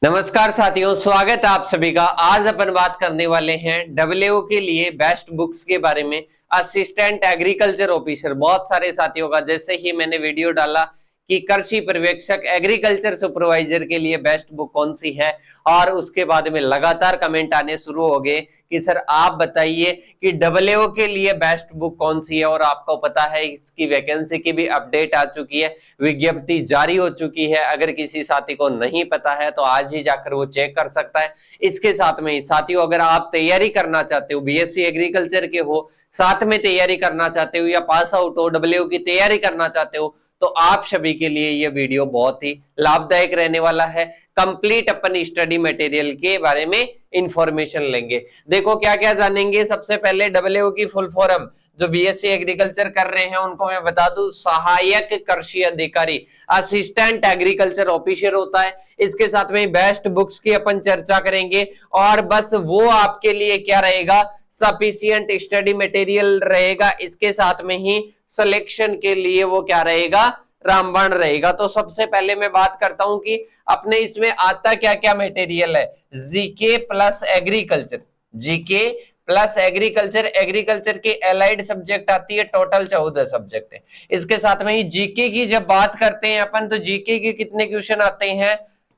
नमस्कार साथियों, स्वागत है आप सभी का। आज अपन बात करने वाले हैं डब्ल्यूओ के लिए बेस्ट बुक्स के बारे में। असिस्टेंट एग्रीकल्चर ऑफिसर, बहुत सारे साथियों का जैसे ही मैंने वीडियो डाला कि कृषि पर्यवेक्षक एग्रीकल्चर सुपरवाइजर के लिए बेस्ट बुक कौन सी है, और उसके बाद में लगातार कमेंट आने शुरू हो गए कि सर आप बताइए कि डब्ल्यूओ के लिए बेस्ट बुक कौन सी है। और आपको पता है इसकी वैकेंसी की भी अपडेट आ चुकी है, विज्ञप्ति जारी हो चुकी है। अगर किसी साथी को नहीं पता है तो आज ही जाकर वो चेक कर सकता है। इसके साथ में साथियों, अगर आप तैयारी करना चाहते हो, बीएससी एग्रीकल्चर के हो, साथ में तैयारी करना चाहते हो, या पास आउट हो, डब्ल्यूओ की तैयारी करना चाहते हो, तो आप सभी के लिए ये वीडियो बहुत ही लाभदायक रहने वाला है। कंप्लीट अपन स्टडी मटेरियल के बारे में इंफॉर्मेशन लेंगे। देखो क्या क्या जानेंगे। सबसे पहले डब्ल्यूओ की फुल फॉर्म, जो बीएससी एग्रीकल्चर कर रहे हैं उनको मैं बता दूं, सहायक कृषि अधिकारी, असिस्टेंट एग्रीकल्चर ऑफिसर होता है। इसके साथ में बेस्ट बुक्स की अपन चर्चा करेंगे, और बस वो आपके लिए क्या रहेगा, सफिशिएंट स्टडी मटेरियल रहेगा। इसके साथ में ही सिलेक्शन के लिए वो क्या रहेगा, रामबाण रहेगा। तो सबसे पहले मैं बात करता हूं कि अपने इसमें आता क्या क्या मटेरियल है। GK plus agriculture, GK plus agriculture, agriculture की एलाइड सब्जेक्ट आती है, टोटल 14 सब्जेक्ट है। इसके साथ में ही जीके की जब बात करते हैं अपन, तो जीके के कितने क्वेश्चन आते हैं,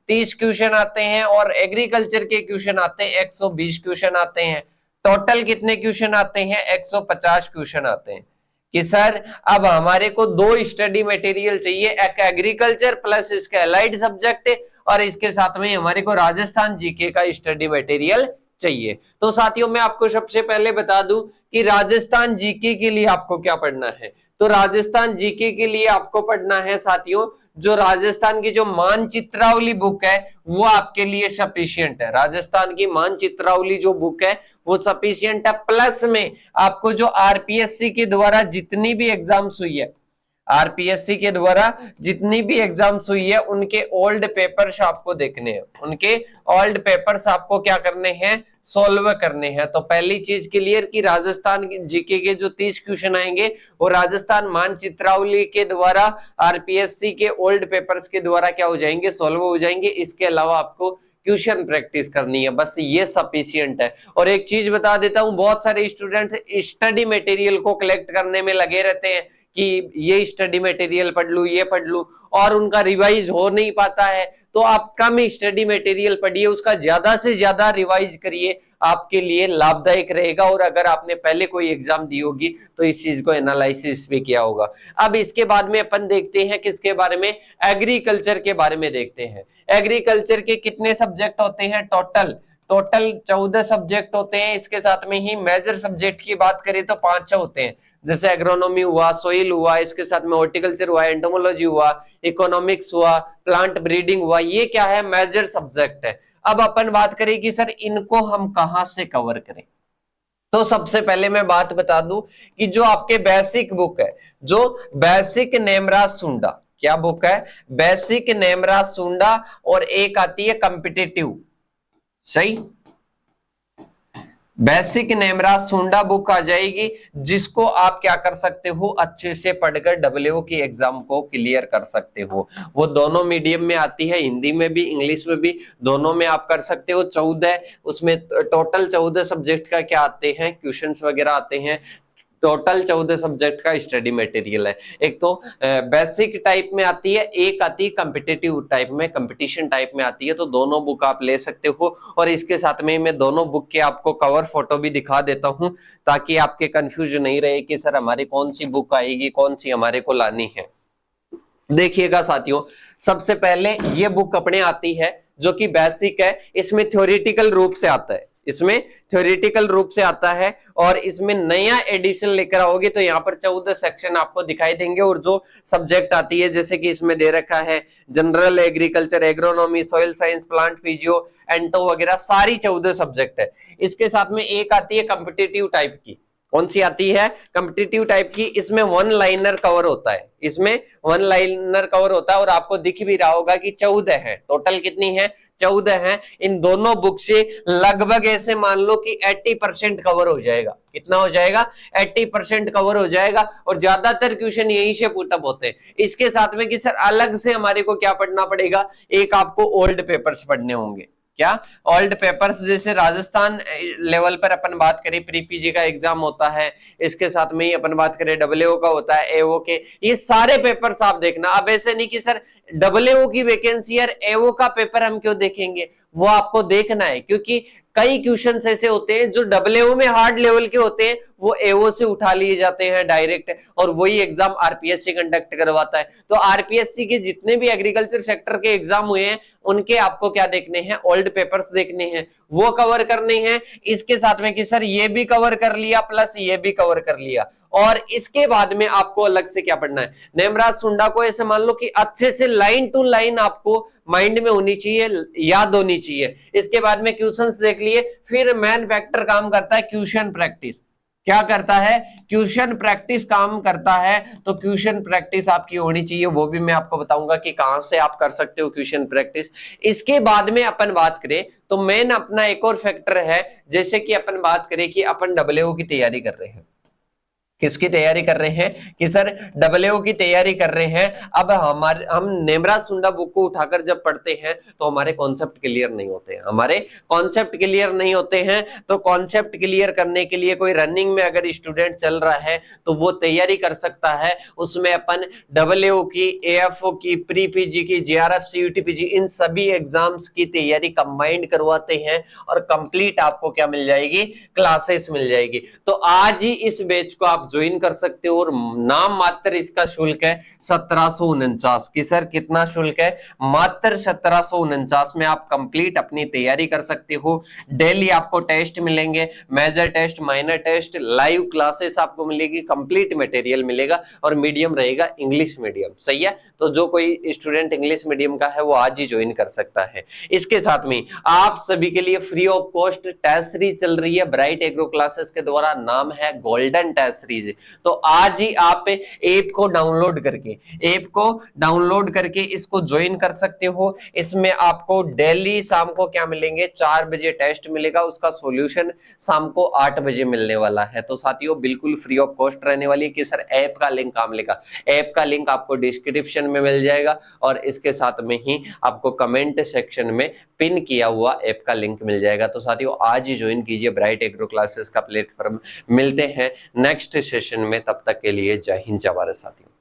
30 क्वेश्चन आते हैं, और एग्रीकल्चर के क्वेश्चन आते हैं 120 क्वेश्चन आते हैं। टोटल कितने क्वेश्चन आते हैं, 150 क्वेश्चन आते हैं। कि सर अब हमारे को दो स्टडी मटेरियल चाहिए, एक एग्रीकल्चर प्लस इसका एलाइड सब्जेक्ट, और इसके साथ में हमारे को राजस्थान जीके का स्टडी मटेरियल चाहिए। तो साथियों मैं आपको सबसे पहले बता दूं कि राजस्थान जीके के लिए आपको क्या पढ़ना है। तो राजस्थान जीके के लिए आपको पढ़ना है साथियों, जो राजस्थान की जो मानचित्रावली बुक है वो आपके लिए सफिशियंट है। राजस्थान की मानचित्रावली जो बुक है वो सफिशियंट है। प्लस में आपको जो आरपीएससी के द्वारा जितनी भी एग्जाम्स हुई है, आरपीएससी के द्वारा जितनी भी एग्जाम्स हुई है, उनके ओल्ड पेपर्स आपको देखने हैं, उनके ओल्ड पेपर्स आपको क्या करने हैं, सोल्व करने हैं। तो पहली चीज क्लियर कि राजस्थान जीके के जो 30 क्वेश्चन आएंगे वो राजस्थान मानचित्रावली के द्वारा, आरपीएससी के ओल्ड पेपर्स के द्वारा क्या हो जाएंगे, सोल्व हो जाएंगे। इसके अलावा आपको ट्यूशन प्रैक्टिस करनी है, बस ये सफिशियंट है। और एक चीज बता देता हूं, बहुत सारे स्टूडेंट स्टडी मटेरियल को कलेक्ट करने में लगे रहते हैं कि ये स्टडी मटेरियल पढ़ लूं, ये पढ़ लूं, और उनका रिवाइज हो नहीं पाता है। तो आप कम स्टडी मटेरियल पढ़िए, उसका ज्यादा से ज्यादा रिवाइज करिए, आपके लिए लाभदायक रहेगा। और अगर आपने पहले कोई एग्जाम दी होगी तो इस चीज को एनालिसिस भी किया होगा। अब इसके बाद में अपन देखते हैं किसके बारे में, एग्रीकल्चर के बारे में देखते हैं। एग्रीकल्चर के कितने सब्जेक्ट होते हैं, टोटल 14 सब्जेक्ट होते हैं। इसके साथ में ही मेजर सब्जेक्ट की बात करें तो 5 होते हैं, जैसे एग्रोनॉमी हुआ, सोइल हुआ, इसके साथ में हॉर्टिकल्चर हुआ, एंटोमोलॉजी हुआ, इकोनॉमिक्स हुआ, प्लांट ब्रीडिंग हुआ। ये क्या है, मेजर सब्जेक्ट है। अब अपन बात करें कि सर इनको हम कहां से कवर करें। तो सबसे पहले मैं बात बता दूं कि जो आपके बेसिक बुक है, जो बेसिक नेमराज सुंडा, क्या बुक है, बेसिक नेमराज सुंडा, और एक आती है कॉम्पिटिटिव, सही, बेसिक नेमराज सुंडा बुक आ जाएगी, जिसको आप क्या कर सकते हो, अच्छे से पढ़कर डब्ल्यूओ की एग्जाम को क्लियर कर सकते हो। वो दोनों मीडियम में आती है, हिंदी में भी इंग्लिश में भी, दोनों में आप कर सकते हो। 14 उसमें टोटल 14 सब्जेक्ट का क्या आते हैं, क्वेश्चंस वगैरह आते हैं। टोटल 14 सब्जेक्ट का स्टडी मटेरियल है। एक तो बेसिक टाइप में आती है, एक आती है कॉम्पिटिटिव टाइप में, कंपटीशन टाइप में आती है। तो दोनों बुक आप ले सकते हो। और इसके साथ में मैं दोनों बुक के आपको कवर फोटो भी दिखा देता हूं, ताकि आपके कंफ्यूजन नहीं रहे कि सर हमारी कौन सी बुक आएगी, कौन सी हमारे को लानी है। देखिएगा साथियों, सबसे पहले ये बुक अपने आती है जो कि बेसिक है। इसमें थ्योरेटिकल रूप से आता है, इसमें थ्योरेटिकल रूप से आता है। और इसमें नया एडिशन लेकर आओगे तो यहाँ पर 14 सेक्शन आपको दिखाई देंगे। और जो सब्जेक्ट आती है, जैसे कि इसमें दे रखा है general agriculture, agronomy, soil science, plant physio, ento वगैरह, सारी 14 सब्जेक्ट है। इसके साथ में एक आती है कॉम्पिटिटिव टाइप की, कौन सी आती है? कॉम्पिटिटिव टाइप की। इसमें वन लाइनर कवर होता है, इसमें वन लाइनर कवर होता है और आपको दिख भी रहा होगा कि 14 है टोटल। कितनी है? 14 है। इन दोनों बुक से लगभग ऐसे मान लो कि 80% कवर हो जाएगा। कितना हो जाएगा? 80% कवर हो जाएगा और ज्यादातर क्वेश्चन यहीं से पुटअप होते हैं। इसके साथ में कि सर अलग से हमारे को क्या पढ़ना पड़ेगा? एक आपको ओल्ड पेपर्स पढ़ने होंगे। क्या? Old papers. जैसे राजस्थान लेवल पर अपन बात करें, प्री पीजी का एग्जाम होता है, इसके साथ में ही अपन बात करें डब्ल्यूओ का होता है, एओ के, ये सारे पेपर्स आप देखना। अब ऐसे नहीं कि सर डब्ल्यूओ की वैकेंसी और एओ का पेपर हम क्यों देखेंगे, वो आपको देखना है क्योंकि कई क्वेश्चंस ऐसे होते हैं जो डब्ल्यूओ में हार्ड लेवल के होते हैं, वो एओ से उठा लिए जाते हैं डायरेक्ट, और वही एग्जाम आरपीएससी कंडक्ट करवाता है। तो आरपीएससी के जितने भी एग्रीकल्चर सेक्टर के एग्जाम हुए हैं उनके आपको क्या देखने हैं? ओल्ड पेपर्स देखने हैं, वो कवर करने हैं। इसके साथ में कि सर ये भी कवर कर लिया प्लस ये भी कवर कर लिया, और इसके बाद में आपको अलग से क्या पढ़ना है? नेमराज सुंडा को ऐसे मान लो कि अच्छे से लाइन टू लाइन आपको माइंड में होनी चाहिए, याद होनी चाहिए। इसके बाद में क्वेश्चंस देख लिए, फिर मेन फैक्टर काम करता है क्वेश्चन प्रैक्टिस। क्या करता है? क्वेश्चन प्रैक्टिस काम करता है। तो क्वेश्चन प्रैक्टिस आपकी होनी चाहिए, वो भी मैं आपको बताऊंगा कि कहां से आप कर सकते हो क्वेश्चन प्रैक्टिस। इसके बाद में अपन बात करें तो मेन अपना एक और फैक्टर है, जैसे कि अपन बात करें कि अपन डब्ल्यूओ की तैयारी कर रहे हैं। किसकी तैयारी कर रहे हैं? कि सर डब्ल्यूओ की तैयारी कर रहे हैं। अब हम नेमराज सुंडा बुक को उठाकर जब पढ़ते हैं तो हमारे कॉन्सेप्ट क्लियर नहीं होते हैं, हमारे कॉन्सेप्ट क्लियर नहीं होते हैं। तो कॉन्सेप्ट क्लियर करने के लिए कोई रनिंग में अगर स्टूडेंट चल रहा है तो वो तैयारी कर सकता है। उसमें अपन डब्ल्यूओ की, एएफओ की, प्री पीजी की, जेआरएफ, सीयूटी पीजी, इन सभी एग्जाम्स की तैयारी कंबाइंड करवाते हैं और कंप्लीट आपको क्या मिल जाएगी? क्लासेस मिल जाएगी। तो आज ही इस बैच को आप ज्वाइन कर सकते हो और नाम मात्र इसका शुल्क है 1749 की। सर कितना शुल्क है? मात्र 1749 में आप कंप्लीट अपनी तैयारी कर सकते हो। डेली आपको टेस्ट मिलेंगे, major test, minor test, live classes आपको मिलेगी, कंप्लीट मटेरियल मिलेगा और मीडियम रहेगा इंग्लिश मीडियम। सही है? तो जो कोई स्टूडेंट इंग्लिश मीडियम का है वो आज ही ज्वाइन कर सकता है। इसके साथ में आप सभी के लिए free of cost test series चल रही है ब्राइट एग्रो क्लासेस के द्वारा, नाम है गोल्डन टेस्ट सीरीज। तो आज ही आप ऐप को डाउनलोड करके इसको ज्वाइन कर सकते हो। इसमें आपको डेली शाम को क्या मिलेंगे? 4 बजे टेस्ट मिलेगा, उसका सॉल्यूशन शाम को 8 बजे मिलने वाला है। तो साथियों बिल्कुल फ्री ऑफ कॉस्ट रहने वाली है। कि सर ऐप का लिंक कहां मिलेगा? ऐप का लिंक आपको डिस्क्रिप्शन में मिल जाएगा और इसके साथ में ही आपको कमेंट सेक्शन में पिन किया हुआ ऐप का लिंक मिल जाएगा। तो साथियों आज ही ज्वाइन कीजिए ब्राइट एग्रो क्लासेस का प्लेटफॉर्म। मिलते हैं नेक्स्ट सेशन में, तब तक के लिए जय हिंद जय भारत साथियों।